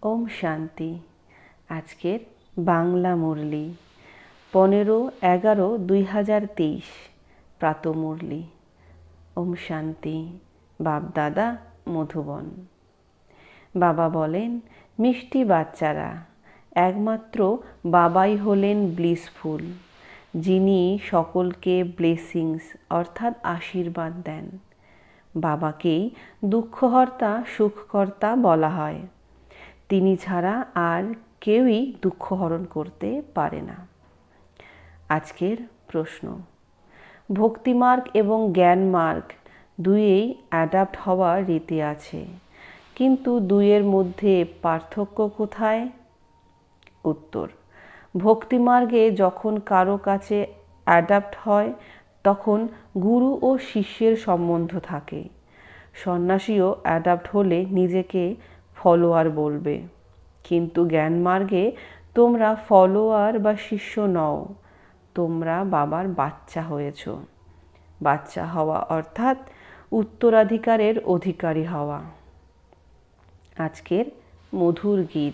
ওম শান্তি। আজকের বাংলা মুরলি 15/11/2023 প্রাতঃ মুরলি। ওম শান্তি। বাপ-দাদা মধুবন। বাবা বলেন, মিষ্টি বাচ্চারা, একমাত্র বাবাই হলেন ব্লিসফুল, যিনি সকলকে ব্লেসিংস অর্থাৎ আশীর্বাদ দেন। বাবাকেই দুঃখহর্তা সুখকর্তা বলা হয়। তিনি ছাড়া আর কেউই দুঃখ হরণ করতে পারে না। আজকের প্রশ্ন, ভক্তিমার্গ এবং জ্ঞান মার্গ দুইয়েই অ্যাডাপ্ট হওয়ার রীতি আছে, কিন্তু দুইয়ের মধ্যে পার্থক্য কোথায়? উত্তর, ভক্তিমার্গে যখন কারো কাছে অ্যাডাপ্ট হয় তখন গুরু ও শিষ্যের সম্বন্ধ থাকে। সন্ন্যাসীও অ্যাডাপ্ট হলে নিজেকে ফলোয়ার বলবে, কিন্তু জ্ঞান মার্গে তোমরা ফলোয়ার বা শিষ্য নও, তোমরা বাবার বাচ্চা হয়েছ। বাচ্চা হওয়া অর্থাৎ উত্তরাধিকারের অধিকারী হওয়া। আজকের মধুর গীত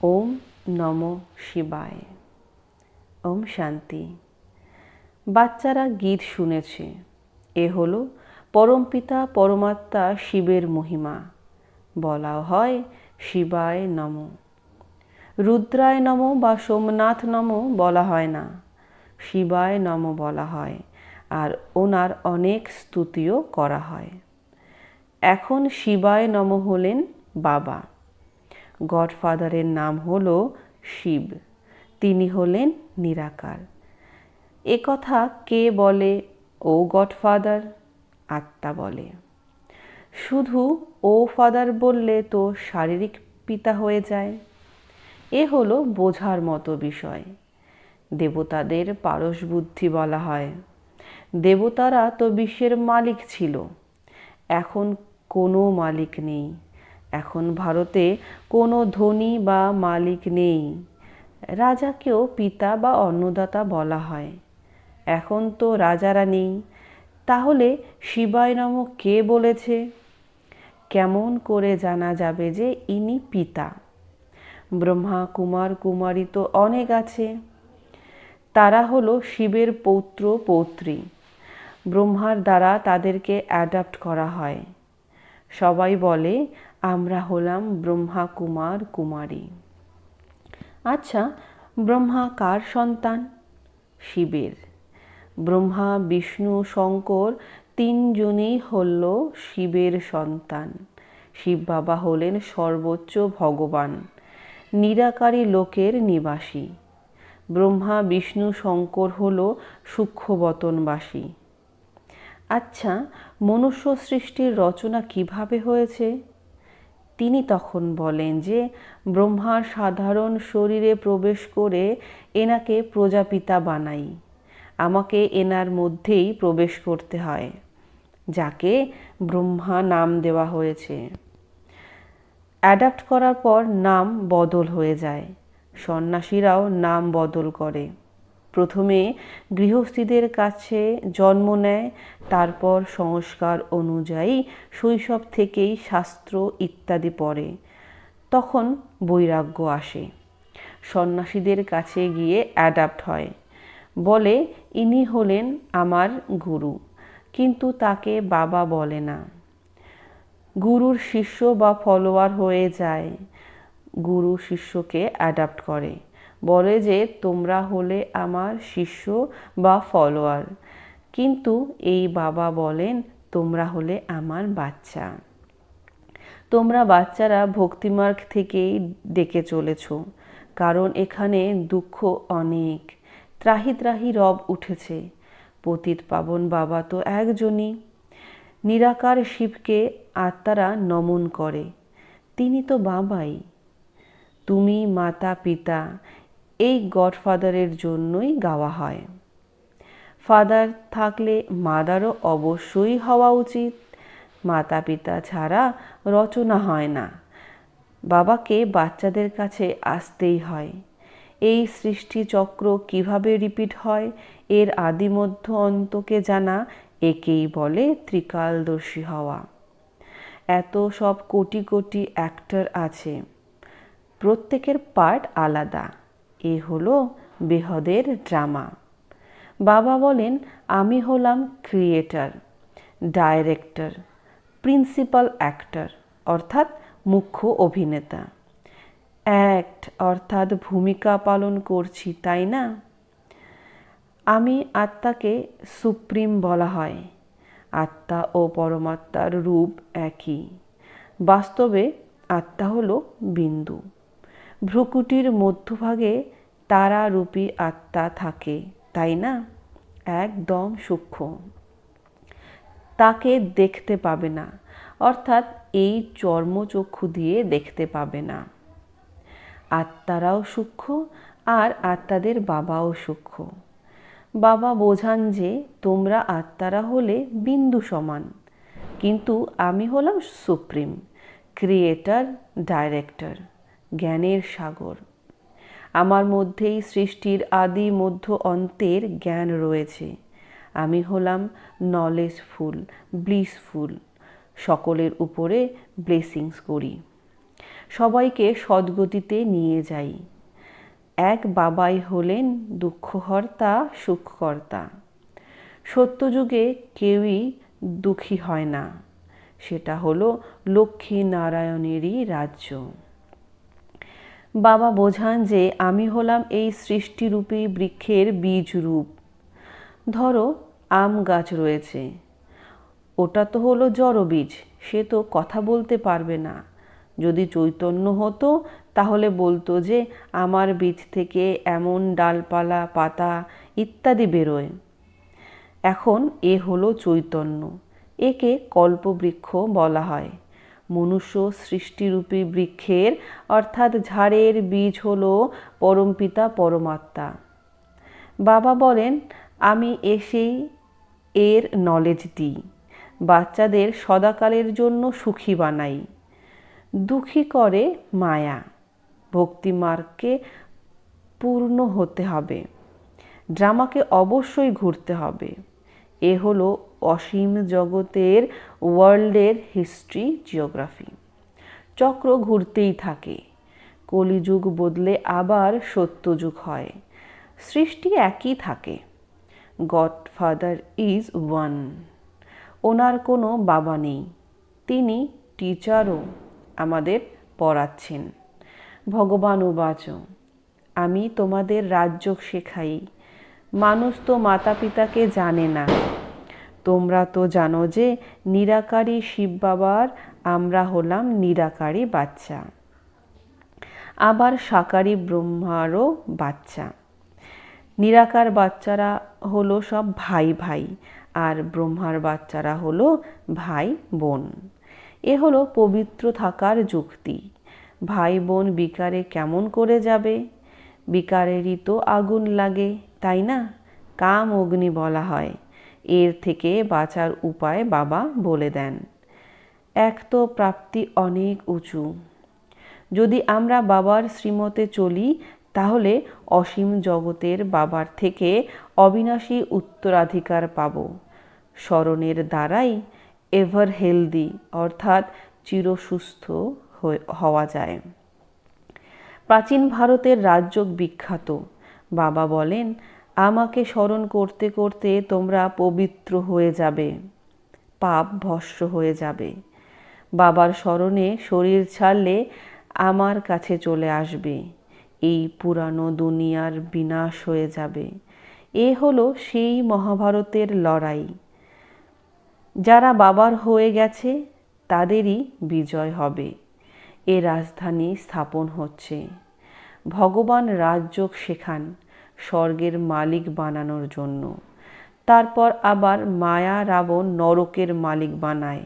ওম নমো শিবায়। ওম শান্তি। বাচ্চারা গীত শুনেছে। এ হলো পরমপিতা পরমাত্মা শিবের মহিমা। বলা হয় শিবায় নমঃ। রুদ্রায় নমঃ বা সোমনাথ নমঃ বলা হয় না, শিবায় নমঃ বলা হয়, আর ওনার অনেক স্তুতিও করা হয়। এখন শিবায় নমঃ হলেন বাবা। গডফাদারের নাম হলো শিব, তিনি হলেন নিরাকার। এ কথা কে বলে? ও গডফাদার, আত্মা বলে। শুধু ও ফাদার বললে তো শারীরিক পিতা হয়ে যায়। এ হলো বোঝার মতো বিষয়। দেবতাদের পারস বুদ্ধি বলা হয়। দেবতারা তো বিশ্বের মালিক ছিল, এখন কোনো মালিক নেই। এখন ভারতে কোনো ধনী বা মালিক নেই। রাজাকেও পিতা বা অন্নদাতা বলা হয়। এখন তো রাজারা নেই, তাহলে শিবায় নমঃ কে বলেছে? কেমন করে জানা যাবে যে ইনি পিতা? ব্রহ্মা কুমার কুমারী তো অনেক আছে, তারা হলো শিবের পৌত্র পৌত্রী। ব্রহ্মার দ্বারা তাদেরকে অ্যাডাপ্ট করা হয়। সবাই বলে আমরা হলাম ব্রহ্মা কুমার কুমারী। আচ্ছা, ব্রহ্মা কার সন্তান? শিবের। ব্রহ্মা বিষ্ণু শঙ্কর তিনজনেই হল শিবের সন্তান। শিব বাবা হলেন সর্বোচ্চ ভগবান, নিরাকারী লোকের নিবাসী। ব্রহ্মা বিষ্ণু শঙ্কর হল সূক্ষ্মবতনবাসী। আচ্ছা, মনুষ্য সৃষ্টির রচনা কিভাবে হয়েছে? তিনি তখন বলেন যে ব্রহ্মার সাধারণ শরীরে প্রবেশ করে এনাকে প্রজাপিতা বানাই। আমাকে এনার মধ্যেই প্রবেশ করতে হয়, যাকে ব্রহ্মা নাম দেওয়া হয়েছে। অ্যাডাপ্ট করার পর নাম বদল হয়ে যায়। সন্ন্যাসীরাও নাম বদল করে। প্রথমে গৃহস্থীদের কাছে জন্ম নেয়, তারপর সংস্কার অনুযায়ী শৈশব থেকেই শাস্ত্র ইত্যাদি পড়ে। তখন বৈরাগ্য আসে। সন্ন্যাসীদের কাছে গিয়ে অ্যাডাপ্ট হয়, বলে ইনি হলেন আমার গুরু, কিন্তু তাকে বাবা বলে না। গুরুর শিষ্য বা ফলোয়ার হয়ে যায়। গুরু শিষ্যকে অ্যাডাপ্ট করে, বলে যে তোমরা হলে আমার শিষ্য বা ফলোয়ার, কিন্তু এই বাবা বলেন তোমরা হলে আমার বাচ্চা। তোমরা বাচ্চারা ভক্তিমার্গ থেকেই ডেকে চলেছ, কারণ এখানে দুঃখ অনেক। ত্রাহি ত্রাহি রব উঠেছে। পতিত পাবন বাবা তো একজনই। নিরাকার শিবকে আত্মারা নমন করে, তিনি তো বাবাই। তুমি মাতা পিতা, এই গডফাদারের জন্যই গাওয়া হয়। ফাদার থাকলে মাদারও অবশ্যই হওয়া উচিত। মাতা পিতা ছাড়া রচনা হয় না। বাবাকে বাচ্চাদের কাছে আসতেই হয়। এই সৃষ্টি চক্র কিভাবে রিপিট হয়, এর আদি মধ্য অন্তকে জানা, একেই বলে ত্রিকালদর্শী হওয়া। এত সব কোটি কোটি অ্যাক্টর আছে, প্রত্যেকের পার্ট আলাদা। এ হলো বেহদের ড্রামা। বাবা বলেন, আমি হলাম ক্রিয়েটর, ডাইরেক্টর, প্রিন্সিপাল অ্যাক্টর অর্থাৎ মুখ্য অভিনেতা। অ্যাক্ট অর্থাৎ ভূমিকা পালন করছি, তাই না? আমি আত্মাকে সুপ্রিম বলা হয়। আত্মা ও পরমাত্মার রূপ একই। বাস্তবে আত্মা হলো বিন্দু। ভ্রুকুটির মধ্যভাগে তারারূপী আত্মা থাকে, তাই না? একদম সূক্ষ্ম। তাকে দেখতে পাবে না, অর্থাৎ এই চর্মচক্ষু দিয়ে দেখতে পাবে না। আত্মারাও সূক্ষ্ম আর আত্মাদের বাবাও সূক্ষ্ম। বাবা বোঝান যে তোমরা আত্মারা হলে বিন্দু সমান, কিন্তু আমি হলাম সুপ্রিম, ক্রিয়েটর, ডাইরেক্টর, জ্ঞানের সাগর। আমার মধ্যেই সৃষ্টির আদি মধ্য অন্তের জ্ঞান রয়েছে। আমি হলাম নলেজফুল, ব্লিসফুল, সকলের উপরে ব্লেসিংস করি, সবাইকে সদ্গতিতে নিয়ে যাই। এক বাবাই হলেন দুঃখহর্তা, সুখকর্তা। সত্যযুগে কেউই দুঃখী হয় না, সেটা হলো লক্ষ্মী নারায়ণেরই রাজ্য। বাবা বোঝান যে আমি হলাম এই সৃষ্টিরূপী বৃক্ষের বীজ রূপ। ধরো আম গাছ রয়েছে, ওটা তো হলো জড় বীজ, সে তো কথা বলতে পারবে না। যদি চৈতন্য হতো তাহলে বলতো যে আমার বীজ থেকে এমন ডালপালা, পাতা ইত্যাদি বেরোয়। এখন এ হলো চৈতন্য, একে কল্পবৃক্ষ বলা হয়। মনুষ্য সৃষ্টিরূপী বৃক্ষের অর্থাৎ ঝাড়ের বীজ হলো পরমপিতা পরমাত্মা। বাবা বলেন, আমি এসেই এর নলেজ দিই, বাচ্চাদের সদাকালের জন্য সুখী বানাই। দুঃখী করে মায়া। ভক্তিমার্গকে পূর্ণ হতে হবে, ড্রামাকে অবশ্যই ঘুরতে হবে। এ হলো অসীম জগতের ওয়ার্ল্ডের হিস্ট্রি, জিওগ্রাফি। চক্র ঘুরতেই থাকে। কলিযুগ বদলে আবার সত্যযুগ হয়, সৃষ্টি একই থাকে। Godfather is one. ওনার কোনো বাবা নেই, তিনি টিচারও, আমাদের পড়াচ্ছেন। ভগবান উবাচ, আমি তোমাদের রাজযোগ শেখাই। মানুষ তো মাতা পিতাকে জানে না। তোমরা তো জানো যে নিরাকারী শিব বাবার আমরা হলাম নিরাকারী বাচ্চা, আবার সাকারী ব্রহ্মারও বাচ্চা। নিরাকার বাচ্চারা হলো সব ভাই ভাই, আর ব্রহ্মার বাচ্চারা হলো ভাই বোন। এ হলো পবিত্র থাকার যুক্তি। ভাই বোন বিকারে কেমন করে যাবে? বিকারেরই তো আগুন লাগে, তাই না? কাম অগ্নি বলা হয়। এর থেকে বাঁচার উপায় বাবা বলে দেন। এক তো প্রাপ্তি অনেক উঁচু। যদি আমরা বাবার শ্রীমতে চলি তাহলে অসীম জগতের বাবার থেকে অবিনাশী উত্তরাধিকার পাব। স্মরণের দ্বারাই এভার হেলদি অর্থাৎ চিরসুস্থ হওয়া যায়। প্রাচীন ভারতের রাজযোগ বিখ্যাত। বাবা বলেন, আমাকে স্মরণ করতে করতে তোমরা পবিত্র হয়ে যাবে, পাপ ভস্ম হয়ে যাবে। বাবার স্মরণে শরীর ছাড়লে আমার কাছে চলে আসবে, এই পুরানো দুনিয়ার বিনাশ হয়ে যাবে। এ হলো সেই মহাভারতের লড়াই। যারা বাবার হয়ে গেছে তাদেরই বিজয় হবে। এ রাজধানী স্থাপন হচ্ছে। ভগবান রাজযোগ শেখান স্বর্গের মালিক বানানোর জন্য। তারপর আবার মায়া রাবণ নরকের মালিক বানায়।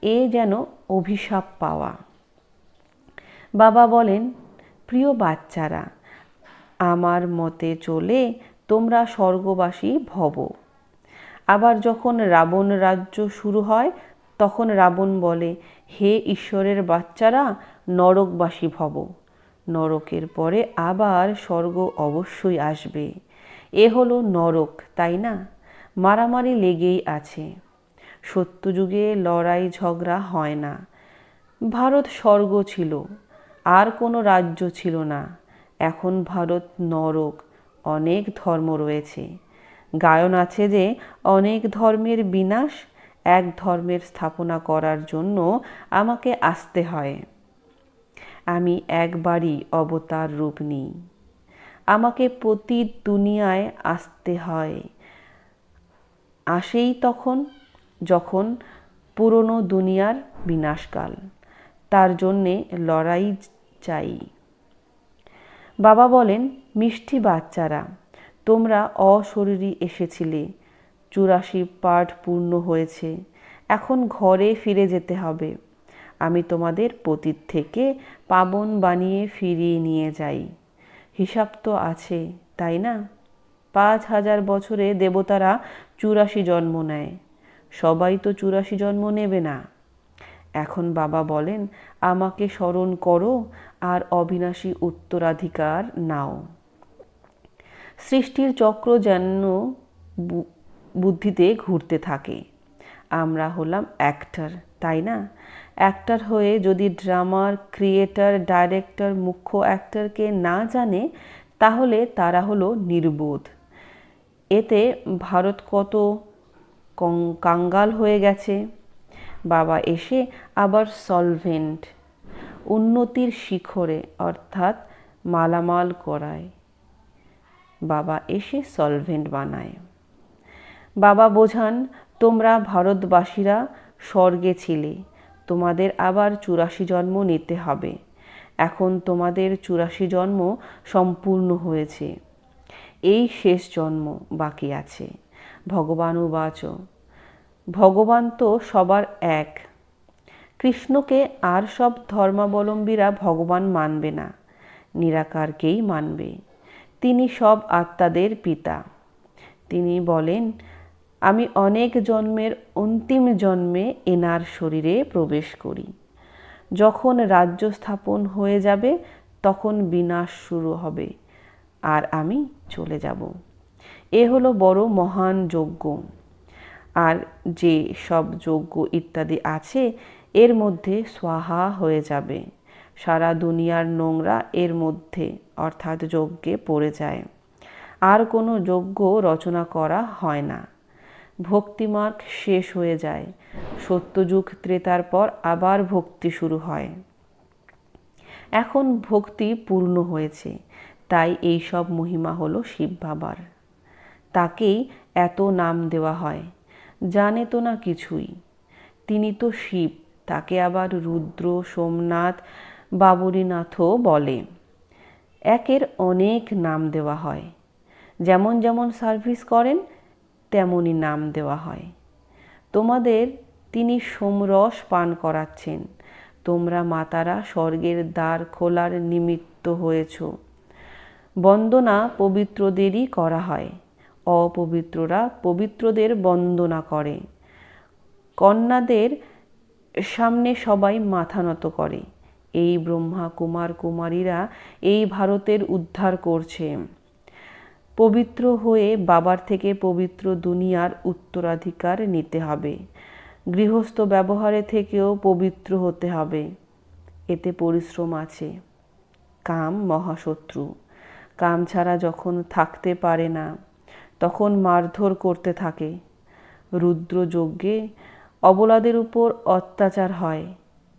এ যেন অভিশাপ পাওয়া। বাবা বলেন, প্রিয় বাচ্চারা, আমার মতে চলে তোমরা স্বর্গবাসী ভব। আবার যখন রাবণ রাজ্য শুরু হয় তখন রাবণ বলে, হে ঈশ্বরের বাচ্চারা, নরকবাসী ভব। নরকের পরে আবার স্বর্গ অবশ্যই আসবে। এ হলো নরক, তাই না? মারামারি লেগেই আছে। সত্যযুগে লড়াই ঝগড়া হয় না। ভারত স্বর্গ ছিল, আর কোনো রাজ্য ছিল না। এখন ভারত নরক, অনেক ধর্ম রয়েছে। গায়ন আছে যে অনেক ধর্মের বিনাশ, এক ধর্মের স্থাপনা করার জন্য আমাকে আসতে হয়। আমি একবারই অবতার রূপ নিই, আমাকে প্রতি দুনিয়ায় আসতে হয়। আসেই তখন যখন পুরনো দুনিয়ার বিনাশকাল, তার জন্যে লড়াই চাই। বাবা বলেন, মিষ্টি বাচ্চারা, তোমরা অশরীরী এসেছিলে, 84 পাঠ পূর্ণ হয়েছে, এখন ঘরে ফিরে যেতে হবে। আমি তোমাদের পতীত থেকে পাবন বানিয়ে ফিরিয়ে নিয়ে যাই। হিসাব তো আছে, তাই না? 5000 বছরে দেবতারা 84 জন্ম নেয়, সবাই তো 84 জন্ম নেবে না। এখন বাবা বলেন, আমাকে স্মরণ করো আর অবিনাশী উত্তরাধিকার নাও। সৃষ্টির চক্র যেন বুদ্ধিতে ঘুরতে থাকে। আমরা হলাম অ্যাক্টর, তাই না? অ্যাক্টর হয়ে যদি ড্রামার, ক্রিয়েটর, ডাইরেক্টর মুখ্য অ্যাক্টরকে না জানে, তাহলে তারা হলো নির্বোধ। এতে ভারত কত কাঙ্গাল হয়ে গেছে। বাবা এসে আবার সলভেন্ট, উন্নতির শিখরে অর্থাৎ মালামাল করায়। বাবা এসে সলভেন্ট বানায়। বাবা বোঝান, তোমরা ভারতবাসীরা স্বর্গে ছিলে, তোমাদের আবার 84 জন্ম নিতে হবে। এখন তোমাদের 84 জন্ম সম্পূর্ণ হয়েছে, এই শেষ জন্ম বাকি আছে। ভগবান উবাচ, ভগবান তো সবার এক। কৃষ্ণকে আর সব ধর্মাবলম্বীরা ভগবান মানবে না, নিরাকারকেই মানবে। তিনি সব আত্মাদের পিতা। তিনি বলেন, আমি অনেক জন্মের অন্তিম জন্মে এনার শরীরে প্রবেশ করি। যখন রাজ্য স্থাপন হয়ে যাবে তখন বিনাশ শুরু হবে আর আমি চলে যাব। এ হলো বড় মহান যজ্ঞ। আর যে সব যজ্ঞ ইত্যাদি আছে এর মধ্যে স্বাহা হয়ে যাবে। সারা দুনিয়ার নোংরা এর মধ্যে অর্থাৎ যজ্ঞে পড়ে যায়। আর কোনো যজ্ঞ রচনা করা হয় না। ভক্তিমার্গ শেষ হয়ে যায়। সত্যযুগ ত্রেতার পর আবার ভক্তি শুরু হয়। এখন ভক্তি পূর্ণ হয়েছে, তাই এই সব মহিমা হলো শিব বাবার। তাকেই এত নাম দেওয়া হয়। জানে তো না কিছুই। তিনি তো শিব, তাকে আবার রুদ্র, সোমনাথ, বাবরীনাথও বলে। একের অনেক নাম দেওয়া হয়। যেমন যেমন সার্ভিস করেন তেমনই নাম দেওয়া হয়। তোমাদের তিনি সোমরস পান করাচ্ছেন। তোমরা মাতারা স্বর্গের দ্বার খোলার নিমিত্ত হয়েছ। বন্দনা পবিত্রদেরই করা হয়, অপবিত্ররা পবিত্রদের বন্দনা করে। কন্যাদের সামনে সবাই মাথা নত করে। এই ব্রহ্মা কুমার কুমারীরা এই ভারতের উদ্ধার করছে। পবিত্র হয়ে বাবার থেকে পবিত্র দুনিয়ার উত্তরাধিকার নিতে হবে। গৃহস্থ ব্যবহারে থেকেও পবিত্র হতে হবে। এতে পরিশ্রম আছে। কাম মহাশত্রু। কাম ছাড়া যখন থাকতে পারে না তখন মারধর করতে থাকে। রুদ্র যজ্ঞে অবলাদের উপর অত্যাচার হয়।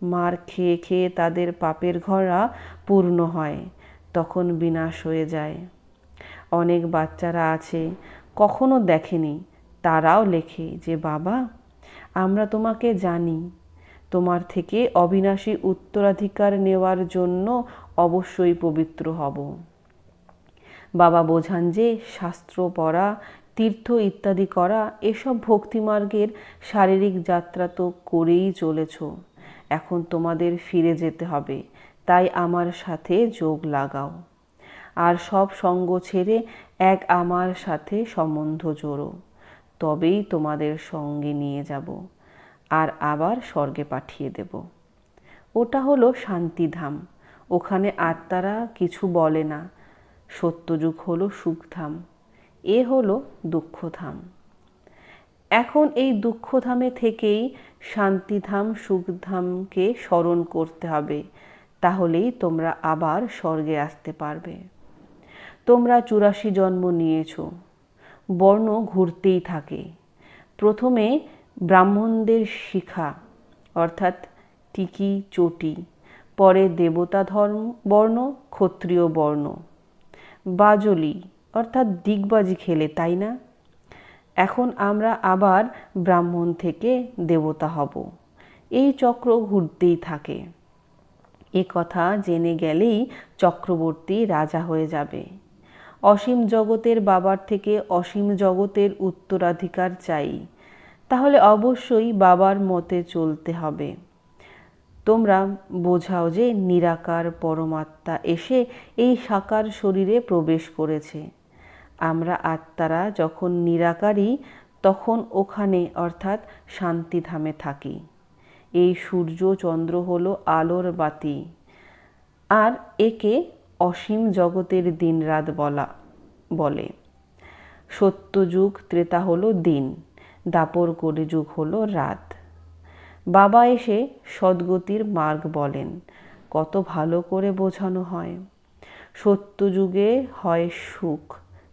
মার খেয়ে খেয়ে তাদের পাপের ঘরা পূর্ণ হয়, তখন বিনাশ হয়ে যায়। অনেক বাচ্চারা আছে কখনো দেখেনি, তারাও লেখে যে বাবা, আমরা তোমাকে জানি, তোমার থেকে অবিনাশী উত্তরাধিকার নেওয়ার জন্য অবশ্যই পবিত্র হব। বাবা বোঝান যে শাস্ত্র পড়া, তীর্থ ইত্যাদি করা এসব ভক্তিমার্গের শারীরিক যাত্রা তো করেই চলেছ। এখন তোমাদের ফিরে যেতে হবে, তাই আমার সাথে যোগ লাগাও। আর সব সঙ্গ ছেড়ে এক আমার সাথে সম্বন্ধ জোড়ো, তবেই তোমাদের সঙ্গে নিয়ে যাব আর আবার স্বর্গে পাঠিয়ে দেব। ওটা হলো শান্তিধাম, ওখানে আত্মারা কিছু বলে না। সত্যযুগ হলো সুখধাম, এ হলো দুঃখধাম। এখন এই দুঃখধামে থেকেই শান্তিধাম সুখধামকে স্মরণ করতে হবে, তাহলেই তোমরা আবার স্বর্গে আসতে পারবে। তোমরা 84 জন্ম নিয়েছ। বর্ণ ঘুরতেই থাকে। প্রথমে ব্রাহ্মণদের শিখা অর্থাৎ টিকি চটি, পরে দেবতা বর্ণ, ক্ষত্রিয় বর্ণ। বাজলি অর্থাৎ দিগবাজি খেলে, তাই না? এখন আমরা আবার ব্রাহ্মণ থেকে দেবতা হব। এই চক্র ঘুরতেই থাকে। এ কথা জেনে গেলেই চক্রবর্তী রাজা হয়ে যাবে। অসীম জগতের বাবার থেকে অসীম জগতের উত্তরাধিকার চাই। তাহলে অবশ্যই বাবার মতে চলতে হবে। তোমরা বোঝাও যে নিরাকার পরমাত্মা এসে এই সাকার শরীরে প্রবেশ করেছে। আমরা আত্মারা যখন নিরাকারী তখন ওখানে অর্থাৎ শান্তিধামে থাকি। এই সূর্য চন্দ্র হলো আলোর বাতি, আর একে অসীম জগতের দিনরাত বলে। সত্যযুগ ত্রেতা হলো দিন, দাপর কলিযুগ হলো রাত। বাবা এসে সদ্গতির মার্গ বলেন। কত ভালো করে বোঝানো হয়। সত্যযুগে হয় সুখ,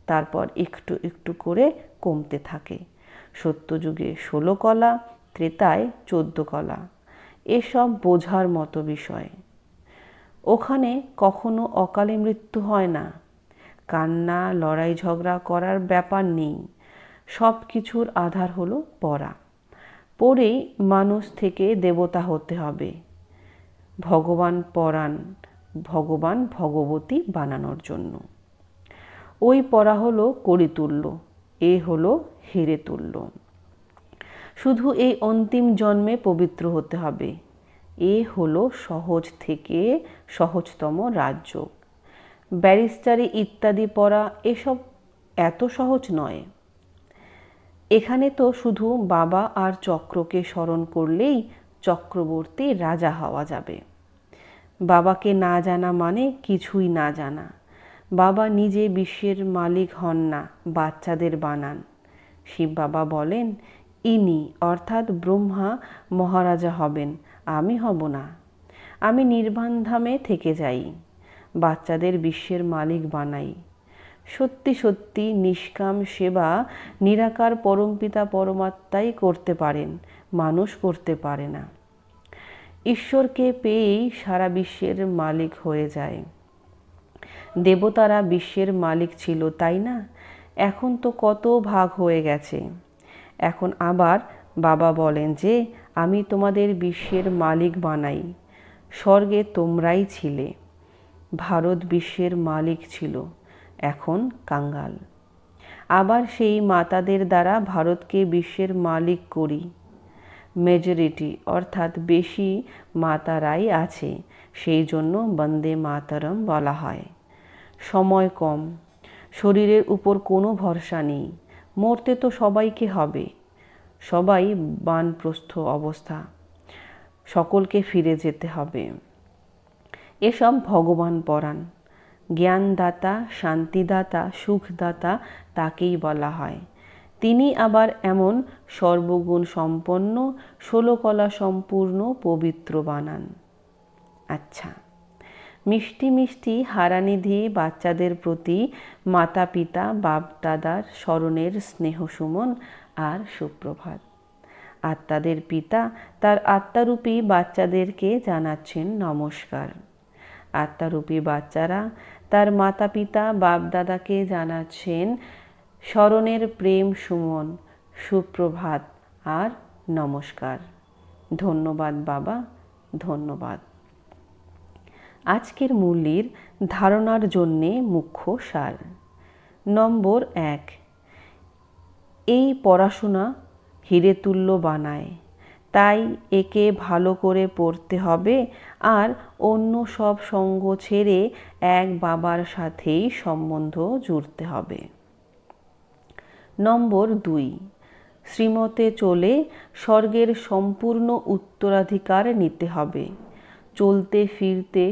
তারপর একটু একটু করে কমতে থাকে। সত্যযুগে 16 কলা, ত্রেতায় 14 কলা। এসব বোঝার মতো বিষয়। ওখানে কখনো অকালে মৃত্যু হয় না। কান্না, লড়াই ঝগড়া করার ব্যাপার নেই। সব কিছুর আধার হলো পড়া। পড়েই মানুষ থেকে দেবতা হতে হবে। ভগবান পরাণ, ভগবান ভগবতী বানানোর জন্য। ওই পড়া হলো কড়িতুল্য, এ হলো হিরে তুল্য। শুধু এই অন্তিম জন্মে পবিত্র হতে হবে। এ হলো সহজ থেকে সহজতম রাজযোগ। ব্যারিস্টারি ইত্যাদি পড়া এসব এত সহজ নয়। এখানে তো শুধু বাবা আর চক্রকে স্মরণ করলেই চক্রবর্তী রাজা হওয়া যাবে। বাবাকে না জানা মানে কিছুই না জানা। বাবা নিজে বিশ্বের মালিক হন না, বাচ্চাদের বানান। শিব বাবা বলেন, ইনি অর্থাৎ ব্রহ্মা মহারাজা হবেন, আমি হব না। আমি নির্বাণ ধামে থেকে যাই, বাচ্চাদের বিশ্বের মালিক বানাই। সত্যি সত্যি নিষ্কাম সেবা নিরাকার পরমপিতা পরমাত্মাই করতে পারেন, মানুষ করতে পারে না। ঈশ্বরকে পেয়েই সারা বিশ্বের মালিক হয়ে যায়। দেবতারা বিশ্বের মালিক ছিল, তাই না? এখন তো কত ভাগ হয়ে গেছে। এখন আবার বাবা বলেন যে আমি তোমাদের বিশ্বের মালিক বানাই। স্বর্গে তোমরাই ছিলে। ভারত বিশ্বের মালিক ছিল, এখন কাঙ্গাল। আবার সেই মাতাদের দ্বারা ভারতকে বিশ্বের মালিক করি। মেজরিটি অর্থাৎ বেশি মাতারাই আছে, সেই জন্য বন্দে মাতরম বলা হয়। সময় কম, শরীরের উপর কোনো ভরসা নেই। মরতে তো সবাইকে হবে। সবাই বানপ্রস্থ অবস্থা, সকলকে ফিরে যেতে হবে। এসব ভগবান পরাণ। জ্ঞানদাতা, শান্তিদাতা, সুখদাতা তাকেই বলা হয়। তিনি আবার এমন সর্বগুণ সম্পন্ন, 16 কলা সম্পূর্ণ পবিত্র বানান। আচ্ছা, মিষ্টি মিষ্টি হারানিধি বাচ্চাদের প্রতি মাতা পিতা বাপ দাদার স্মরণের স্নেহ সুমন আর সুপ্রভাত। আত্মাদের পিতা তার আত্মারূপী বাচ্চাদেরকে জানাচ্ছেন নমস্কার। আত্মারূপী বাচ্চারা তার মাতা পিতা বাপ দাদাকে জানাচ্ছেন স্মরণের প্রেম সুমন, সুপ্রভাত আর নমস্কার। ধন্যবাদ বাবা, ধন্যবাদ। আজকের মুরলির ধারণার জন্যে মুখ্য সার। নম্বর 1, এই পড়াশোনা হিরে তুল্য বানায়, তাই একে ভালো করে পড়তে হবে আর অন্য সব সঙ্গ ছেড়ে এক বাবার সাথেই সম্বন্ধ জুড়তে হবে। নম্বর 2, শ্রীমতে চলে স্বর্গের সম্পূর্ণ উত্তরাধিকার নিতে হবে। চলতে ফিরতে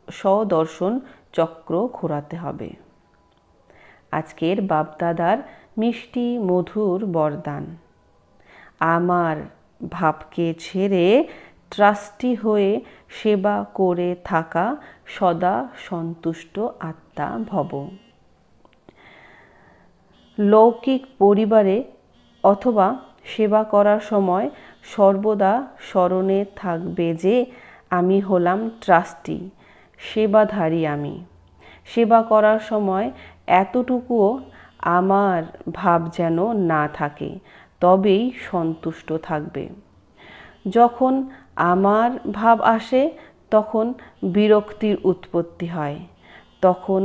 স্বদর্শন চক্র ঘোরাতে হবে। আজকের বাপদাদার মিষ্টি মধুর বরদান। আমার ভাবকে ছেড়ে ট্রাস্টি হয়ে সেবা করে থাকা সদা সন্তুষ্ট আত্মা ভব। লৌকিক পরিবারে অথবা সেবা করার সময় সর্বদা স্মরণে থাকবে যে আমি হলাম ট্রাস্টি, সেবাধারী আমি। সেবা করার সময় এতটুকুও আমার ভাব যেন না থাকে, তবেই সন্তুষ্ট থাকবে। যখন আমার ভাব আসে তখন বিরক্তির উৎপত্তি হয়। তখন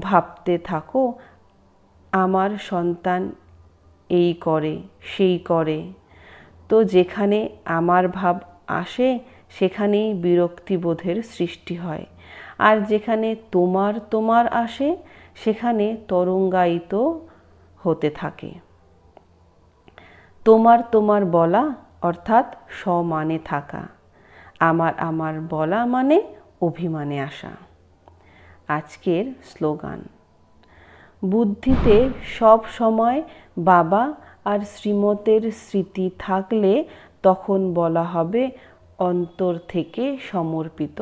ভাবতে থাকো আমার সন্তান এই করে সেই করে। তো যেখানে আমার ভাব আসে সেখানেই বিরক্তিবোধের সৃষ্টি হয়, আর যেখানে তোমার আসে সেখানে তরঙ্গায়িত হতে থাকে। তোমার বলা অর্থাৎ সমানে থাকা, আমার বলা মানে অভিমানে আসা। আজকের স্লোগান: বুদ্ধিতে সব সময় বাবা আর শ্রীমতের স্মৃতি থাকলে তখন বলা হবে অন্তর থেকে সমর্পিত